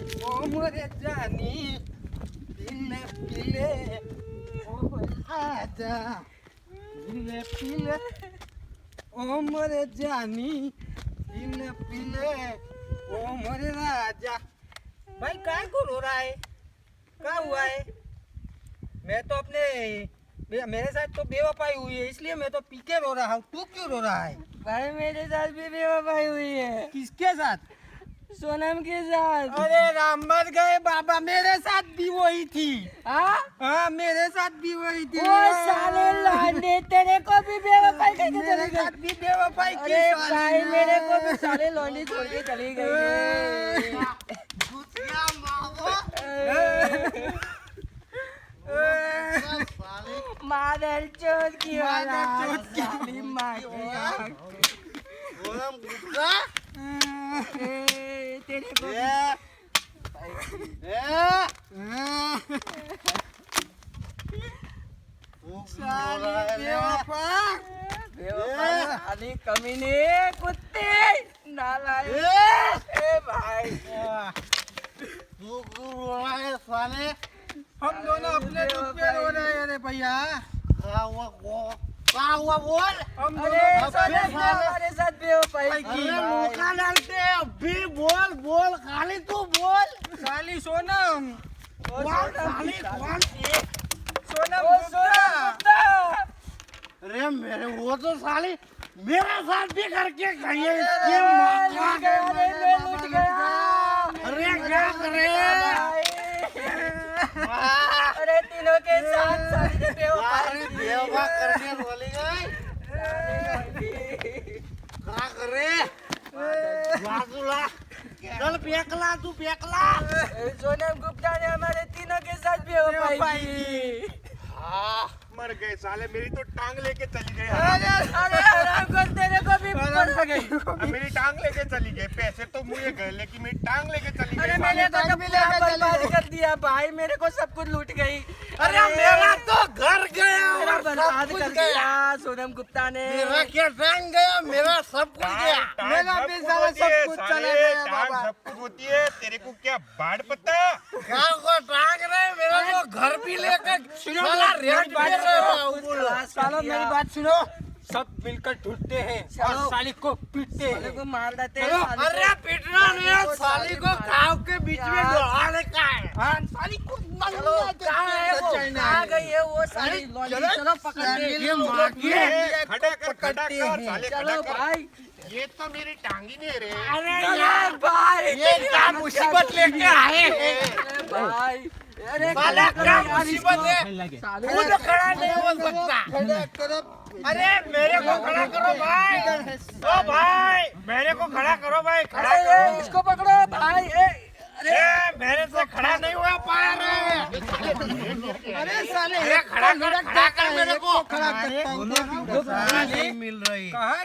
ओ मोरे जानी पीले पीले ओ आजा पीले पीले ओ मोरे जानी पीले पीले ओ मोरे राजा। भाई काय को रो रहा है? क्या हुआ है? मैं तो मेरे साथ तो बेवफाई हुई है इसलिए मैं तो पी के रो रहा हूँ। तू क्यों रो रहा है? भाई मेरे साथ भी बेवफाई हुई है। किसके साथ? सोनम के साथ। अरे राम मर गए बाबा, मेरे साथ भी वही थी। हाँ मेरे साथ भी वही थी। वो साले लांडे तेरे को भी बेवफाई करके मेरे चली साथ गई। भी बेवफाई की अरे साली भाई ने। मेरे को भी साले लौंडी छोड़ के चली गई। घुसिया मारो। मादर चोद की मादर औलाद, चोद की साली माँ की आँख। तेरे को साली कमीने कुत्ते नालायक। ए भाई हम दोनों अपने दुख पे रो रहे हैं रे भैया। बोल हम अरे दोनों सोनम ने हमारे साथ बेवफाई की अरे भाई। मौका डालते अभी बोल बोल खाली तू बोल साली सोनम कौन साली कौन सोनम ओ गुप्ता। सोनम गुप्ता। अरे मेरे वो तो साली मेरे साथ भी करके गई है इसके लूट मौका गया रे, मैं लूट गया। अरे क्या करे अरे तीनों के साथ साली ने बेवफाई अरे की। बेवफा करके बोली गई क्या करे बाजूला चल फेंकला तू फेंकला सोनम गुप्ता ने हमारे तीनों के साथ बेवफाई बेवफाई की। मर गए साले, मेरी तो टांग लेके चली गई। अरे हराम को तेरे को भी पकड़ गई। अब मेरी टांग लेके चली गई, पैसे तो मुझे गए लेकिन मेरी टांग लेके चली अरे गई। मैंने तो जब पूरा बर्बाद कर दिया भाई, मेरे को सब कुछ लूट गई। अरे मेरा तो घर गया मेरा और सब बर्बाद कुछ कर गया दिया सोनम गुप्ता ने। मेरा क्या टांग गया मेरा सब कुछ गया टांग मेरा सब भी कुछ साला होती सब है, कुछ साले, चला गया टांग बाबा। सब कुछ होती है, तेरे को क्या बाढ़ पता? गाँव को टांग रहे मेरा तो घर भी लेकर साला रेट पे रहे बोलो सालो मेरी बात सुनो, सब मिलकर ढूंढते हैं और चलो। साली को पीटते साले हैं। को मार देते हैं, चलो, साले अरे को। पिटना नहीं है साली को गाँव के बीच में यार। डहाने का है हाँ, साली को चलो कहाँ है वो? कहाँ गई है वो साली लौंडी? चलो पकड़ के। ये मार के खड़ा कर, खड़ा पकड़ते कर, हैं। साले चलो खड़ा कर। भाई। ये तो मेरी टांग ही नहीं रे। अरे चलो यार भाई। ये क्या मुसीबत लेके आए हैं अरे भाई। अरे साला खड़ा क्या करो यार मुसीबत है इसको। साले वो तो खड़ा नहीं हो सकता खड़ा करो। अरे मेरे को खड़ा करो भाई ओ भाई मेरे को खड़ा करो भाई खड़ा अरे ये करो इसको पकड़ो भाई। अरे मेरे से खड़ा नहीं हुआ पा रहे अरे साले अरे खड़ा कर मेरे को खड़ा करता हूँ। नहीं मिल रही कहाँ?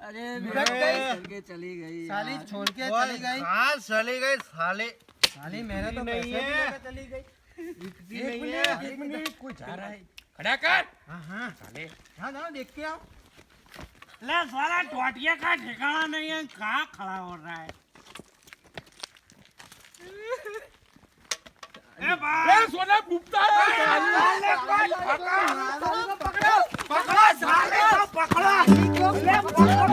अरे रख गई? छोड़ के चली गई साली यार। छोड़ के चली गई। कहाँ चली गई साले साली मेरे तो नहीं पैसे भी है। लेकर चली गई। नहीं है एक मिनट, कोई जा रहा है। खड़ा कर हाँ हाँ साले। हाँ जाओ देख के आओ। ले साला टोटिया का ठिकाना नहीं है कहाँ खड़ा हो रहा है ए भाई सोना गुप्ता साले को पकड़ो पकड़ो साले को पकड़ो ले पकड़ो